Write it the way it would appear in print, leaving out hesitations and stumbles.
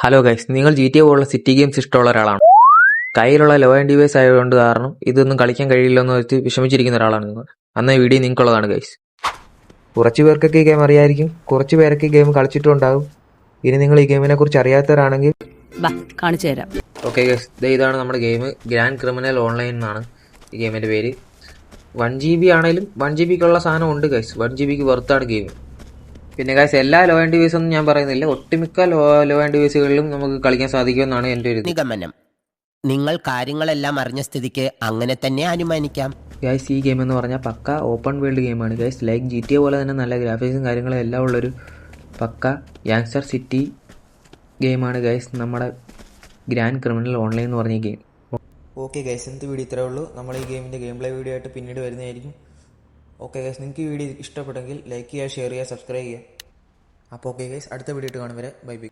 Hello guys, നിങ്ങൾ GTA പോലുള്ള city games ഇഷ്ടമുള്ള ഒരാളാണ്. കയ്യിലുള്ള ലോ ആൻഡ് ഡിവൈസ് ആയതുകൊണ്ട് കാരണം ഇതൊന്നും കളിക്കാൻ കഴിയില്ലെന്ന് വെച്ച് വിഷമിച്ചിരിക്കുന്ന ഒരാളാണ് നിങ്ങൾ. അന്ന് ഈ വീഡിയോ നിങ്ങൾക്കുള്ളതാണ് ഗൈസ്. കുറച്ച് പേർക്കൊക്കെ ഈ ഗെയിം അറിയായിരിക്കും, കുറച്ച് പേരൊക്കെ ഈ ഗെയിം കളിച്ചിട്ടും ഉണ്ടാകും. ഇനി നിങ്ങൾ ഈ ഗെയിമിനെ കുറിച്ച് അറിയാത്തവരാണെങ്കിൽ കാണിച്ചു തരാം. ഓക്കെ ഗൈസ്, ഇതാണ് നമ്മുടെ ഗെയിം. ഗ്രാൻഡ് ക്രിമിനൽ ഓൺലൈൻ എന്നാണ് ഈ ഗെയിമിൻ്റെ പേര്. 1 GB ആണെങ്കിലും 1 GB സാധനം ഉണ്ട് ഗൈസ്. 1 GB വർത്താണ് ഗെയിം. പിന്നെ ഗൈസ്, എല്ലാ ലോ ആൻഡ് ഡിവൈസ് ഒന്നും ഞാൻ പറയുന്നില്ല, ഒട്ടുമിക്ക ലോ ആൻഡ് ഡിവൈസുകളിലും നമുക്ക് കളിക്കാൻ സാധിക്കുമെന്നാണ് എൻ്റെ ഒരു നിഗമനം. നിങ്ങൾ കാര്യങ്ങളെല്ലാം അറിഞ്ഞ സ്ഥിതിക്ക് അങ്ങനെ തന്നെ അനുമാനിക്കാം. ഗൈസ്, ഈ ഗെയിം എന്ന് പറഞ്ഞാൽ പക്ക ഓപ്പൺ വേൾഡ് ഗെയിമാണ് ഗൈസ്. ലൈക്ക് GTA പോലെ തന്നെ നല്ല ഗ്രാഫിക്സും കാര്യങ്ങളും എല്ലാം ഉള്ളൊരു പക്ക യാങ്സ്റ്റർ സിറ്റി ഗെയിമാണ് ഗൈസ് നമ്മുടെ ഗ്രാൻഡ് ക്രിമിനൽ ഓൺലൈൻ എന്ന് പറഞ്ഞ ഗെയിം. ഓക്കെ ഗൈസ്, ഇന്നത്തെ വീഡിയോ ഇത്രേ ഉള്ളൂ. നമ്മൾ ഈ ഗെയിമിൻ്റെ ഗെയിം പ്ലേ വീഡിയോ ആയിട്ട് പിന്നീട് വരുന്നതായിരിക്കും. ഓക്കെ ഗൈസ്, നിങ്ങൾക്ക് ഈ വീഡിയോ ഇഷ്ടപ്പെട്ടെങ്കിൽ ലൈക്ക് ചെയ്യുക, ഷെയർ ചെയ്യുക, സബ്സ്ക്രൈബ് ചെയ്യുക. അപ്പോൾ ഓക്കെ ഗൈസ്, അടുത്ത വീഡിയോ ആയിട്ട് കാണും വരെ ബൈ ബൈ.